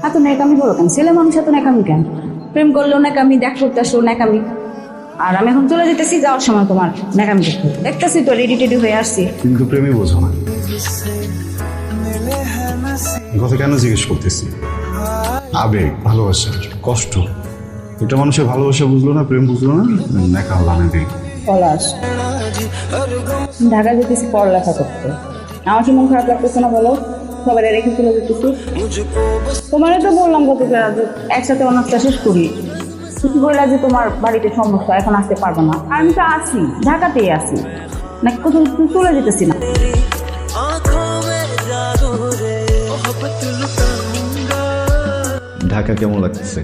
এত ন্যাকামি বলো কেন? ছেলে মানুষ এত ন্যাকামি কেন? প্রেম করলেও ন্যাকামি, দেখ করতে আসলেও ন্যাকামি। আর আমি এখন চলে যেতেছি, যাওয়ার সময় তোমার ন্যাকামি দেখতে দেখতেছি তো রেডি টেডি হয়ে আসছি। কিন্তু প্রেমই বোঝো না। কথা কেন জিজ্ঞেস করতেছি? আবেগ, ভালোবাসা, কষ্ট, এটা মানুষের ভালোবাসা বুঝলো না, প্রেম বুঝলো না, ন্যাকা বানিয়ে দিল। পলাশ, ঢাকা যেতেছি পড়ালেখা করতে। আমার কি মন খারাপ লাগতেছে না বলো? সবাই রেখে চলে যেতেছি। তোমারও তো বললাম গতকাল যে একসাথে অনার্সটা শেষ করি। তুমি বললা যে তোমার বাড়িতে সমস্যা, এখন আসতে পারবো না। আর আমি তো আছি, ঢাকাতেই আছি, নাকি কোথাও চলে যেতেছি না। ঢাকা কেমন লাগতেছে?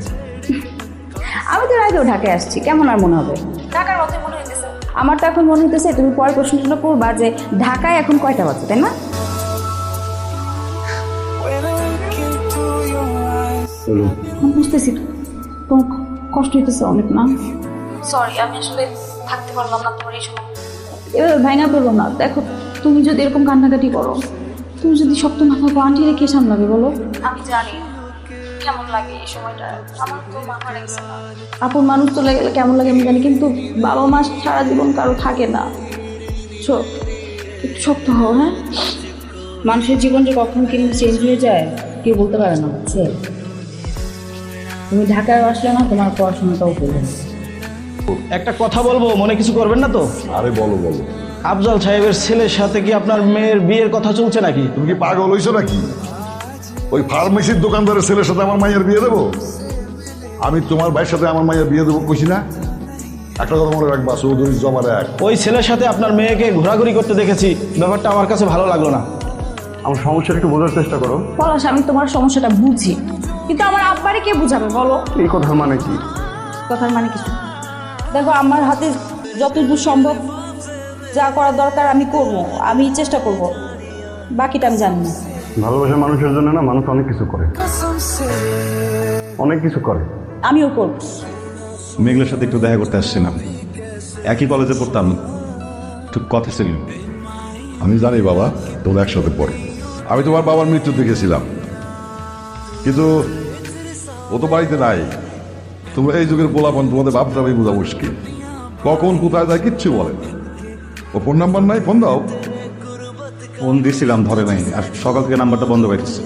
আমি তো আগেও ঢাকায় আসছি, কেমন আর মনে হবে? ঢাকার মতো মনে হইতেছে। আমার তো এখন মনে হইতেছে তুমি পরের প্রশ্নটা করবা যে ঢাকায় এখন কয়টা বাজে, তাই না? আমি বুঝতেছি তোমার কষ্ট হইতেছে অনেক, না? সরি, আমি আসলে থাকতে পারলাম না তোমার এই সময়। এবার ভাইনা করবো না। দেখো, তুমি যদি এরকম কান্নাকাটি করো, তুমি যদি শক্ত না থাকো, আন্টিরে কে সামলাবে বলো? আমি জানি কেমন লাগে এই সময়টা, আমার তো মাথা লাগছে না। আপন মানুষ চলে গেলে কেমন লাগে আমি জানি, কিন্তু বাবা মা সারা জীবন কারো থাকে না। একটু শক্ত হও, হ্যাঁ? মানুষের জীবন যে কখন কিন্তু চেঞ্জ হয়ে যায় কেউ বলতে পারে না, বুঝছে? তুমি ঢাকায় আসলে না, তোমার পড়াশোনাটাও করবে। একটা কথা বলবো, মনে কিছু করবেন না তো? আরে বলো বলো। আফজাল সাহেবের ছেলের সাথে কি আপনার মেয়ের বিয়ের কথা চলছে নাকি? তুমি কি পাগল হইছো নাকি? ওই ফার্মেসির দোকানদারের ছেলের সাথে আমার মাইয়ের বিয়ে দেবো? আমি তোমার ভাইয়ের সাথে আমার মাইয়ের বিয়ে দেবো কইছি না? একটা কথা মনে রাখবা, চৌধুরী জমার এক। ওই ছেলের সাথে আপনার মেয়েকে ঘোরাঘুরি করতে দেখেছি, ব্যাপারটা আমার কাছে ভালো লাগলো না। আমার সমস্যাটা একটু বোঝার চেষ্টা করো। পলাশ, আমি তোমার সমস্যাটা বুঝি, কিন্তু আমার আব্বারে কে বুঝাবে বলো? এই কথার মানে কি? কথার মানে কিছু। দেখো, আমার হাতে যতদূর সম্ভব যা করার দরকার আমি করব, আমি চেষ্টা করব, বাকিটা আমি জানি না। ভালোবাসার মানুষের জন্য না মানুষ অনেক কিছু করে, অনেক কিছু করে। আমিও করব। মেঘলার সাথে একটু দেখা করতে আসছিলাম, একই কলেজে পড়তাম, একটু কথা ছিল। আমি জানি বাবা, তোমরা একসাথে পড়ে। আমি তোমার বাবার মৃত্যু দেখেছিলাম, কিন্তু ও তো বাড়িতে নাই। তোমরা এই যুগের পোলাপন, তোমাদের বাপটাই বোঝা মুশকিল। কখন কোথায় যায় কিচ্ছু বলে না। ও ফোন নাম্বার নাই, ফোন দাও। ফোন দিয়েছিলাম, ধরে নাই, আর সকাল থেকে নাম্বারটা বন্ধ পাইতেছে।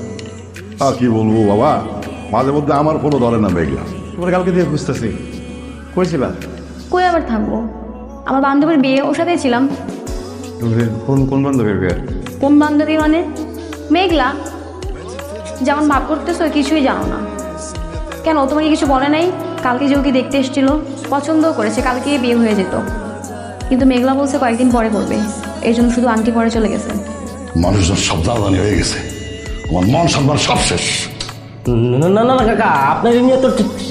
আর কি বলবো বাবা, মাঝে মধ্যে আমার ফোনও ধরে না মেঘলা। তোমার কালকে দিয়ে খুঁজতেছি, কইছিলা? কই আবার থাকবো? আমার বান্ধবীর বিয়ে, ওর সাথেই ছিলাম। কোন কোন বান্ধবের বিয়ে? কোন বান্ধবী মানে? মেঘলা। যেমন ভাব করতেছো কিছুই জানো না। কেন, তোমাকে কিছু বলে নাই? কালকে যে ওকে দেখতে এসেছিল, পছন্দও করেছে, কালকে বিয়ে হয়ে যেত, কিন্তু মেঘলা বলছে কয়েকদিন পরে করবে, এই জন্য শুধু আন্টি পরে চলে গেছে। মানুষজন সব দালানি হয়ে গেছে, আমার মন সম্মান সব শেষ। না না না কাকা, আপনার নিয়ে তো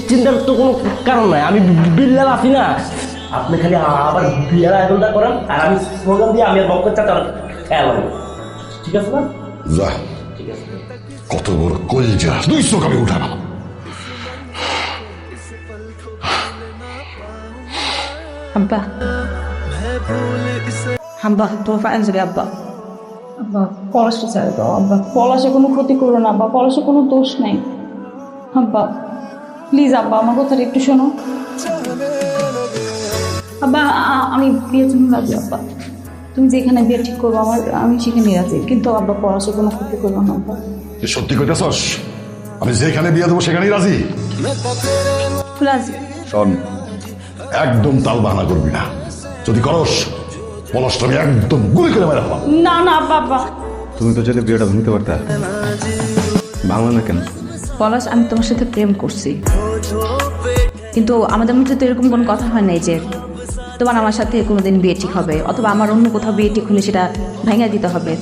চিন্তার তো কোনো কারণ নাই। আমি বিল্লাল আছি না, আপনি খালি আবার বিয়ের আয়োজনটা করেন, আর আমি স্লোগান দিয়ে আমি আর বক্তব্যটা খেয়াল হবে, ঠিক আছে না? যা, ঠিক আছে। কত বড় কলজা, দুই চোখ আমি উঠানো। আব্বা, আব্বা তোমার ফাইন যাবে। আব্বা, আব্বা পলাশটা ছেড়ে দাও। আব্বা, পলাশে কোনো ক্ষতি করো না। আব্বা, পলাশে কোনো দোষ নাই। আব্বা প্লিজ, আব্বা আমার কথাটা একটু শোনো। আব্বা, আমি বিয়ের জন্য রাজি। আব্বা, তুমি যেখানে বিয়ে ঠিক করবো আমি সেখানে রাজি, কিন্তু আব্বা পলাশে কোনো ক্ষতি করবো না। আব্বা, তুই সত্যি কইতেছস? আমি যেখানে বিয়ে দেবো সেখানেই রাজি। রাজি। শোন, একদম তাল বাহানা করবি না। যদি করস, পলাশটা আমি একদম গুলি করে মেরে ফেলাম। না না আব্বা, আব্বা তুমি তো যদি বিয়েটা ভাঙতে পারতা, ভাঙলা না কেন? পলাশ, আমি তোমার সাথে প্রেম করছি, কিন্তু আমাদের মধ্যে তো এরকম কোনো কথা হয় নাই যে তোমার আমার সাথে কোনোদিন বিয়ে ঠিক হবে, অথবা আমার অন্য কোথাও বিয়ে ঠিক হলে সেটা ভেঙে দিতে হবে।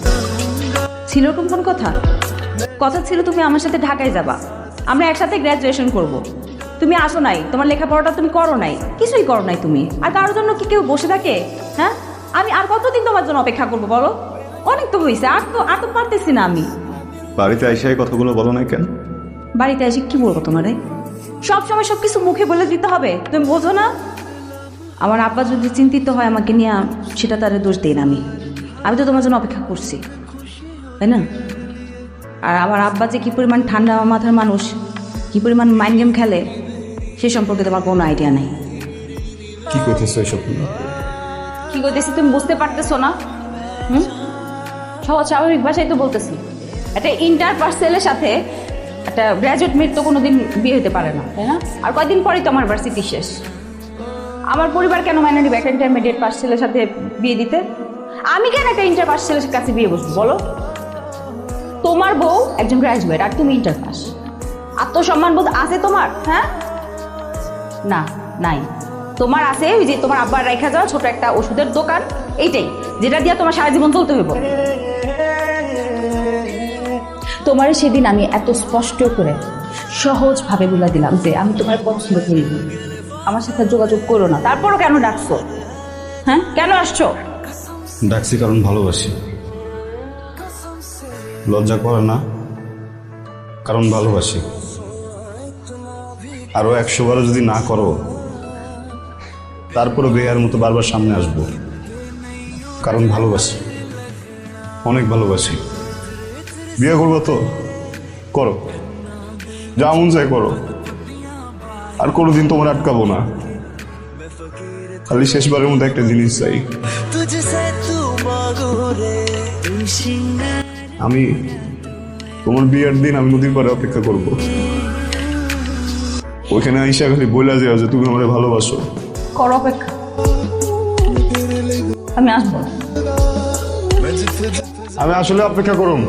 ছিল এরকম কোনো কথা? কথা ছিল তুমি আমার সাথে ঢাকায় যাবা, আমরা একসাথে গ্র্যাজুয়েশন করব। তুমি আসো নাই, তোমার লেখাপড়াটা তুমি করো নাই, কিছুই করো নাই তুমি। আর কারোর জন্য কি কেউ বসে থাকে? হ্যাঁ, আমি আর কতদিন তোমার জন্য অপেক্ষা করবো বলো? অনেক তো হয়েছে, আর তো পারতেছি না আমি। বাড়িতে আইসা এই কথাগুলো বলো না কেন? বাড়িতে এসে কি বলবো তোমারে? সব সময় সব কিছু মুখে বলে দিতে হবে, তুমি বোঝো না? আমার আব্বা যদি চিন্তিত হয় আমাকে নিয়ে, সেটা তার দোষ দিই না। আমি তো তোমার জন্য অপেক্ষা করছি, তাই না? আর আমার আব্বা যে কি পরিমাণ ঠান্ডা মাথার মানুষ কি পরিমাণ মাইন্ড গেম খেলে সে সম্পর্কে তোমার কোনো আইডিয়া নেই। কি করতেছো এসব তুমি? কি করতেছি তুমি বুঝতে পারতেছো না? সহজ স্বাভাবিক ভাষায় তো বলতেছি, একটা ইন্টার পার্সেলের সাথে একটা গ্র্যাজুয়েট মেয়ের তো কোনোদিন বিয়ে হতে পারে না, তাই না? আর কয়দিন পরেই তো আমার ভার্সিটি শেষ। আমার পরিবার কেন মাইনে নিবে একটা ইন্টারমিডিয়েট পার্সেলের সাথে বিয়ে দিতে? আমি কেন একটা ইন্টার পার্সেলের কাছে বিয়ে বসবো বলো? তোমার বউ একজন গ্র্যাজুয়েট আর তুমি ইন্টার পাস। আত্মসম্মান বোধ আছে তোমার? হ্যাঁ, না, নাই। তোমার আছে ওই যে তোমার আব্বার রেখা যাওয়া ছোট একটা ওষুধের দোকান, এইটাই যেটা দিয়ে তোমার সারা জীবন চলতে হইব। তোমার সেদিন আমি এত স্পষ্ট করে সহজভাবে বলে দিলাম যে আমি তোমার পছন্দ করি, আমার সাথে যোগাযোগ করো না, তারপরও কেন ডাকছো? হ্যাঁ, কেন আসছো? ডাকছি কারণ ভালোবাসি। লজ্জা করে না, কারণ ভালোবাসি। আরো 100 বারও যদি না করো তারপরে বেয়ার মতো বারবার সামনে আসবো, কারণ ভালোবাসি, অনেক ভালোবাসি। বিয়ে করবো তো করো, যা মন চায় করো, আর কোনোদিন তোমার আটকাবো না। খালি শেষবারের মধ্যে একটা জিনিস চাই, আমি তোমার বিয়ের দিন আমি নদীর পাড়ে অপেক্ষা করব। ওইখানে আইসা খালি বলে যাও যে তুমি আমারে ভালোবাসো। করো অপেক্ষা, আমি আসবো। আমি আসলে অপেক্ষা করুন।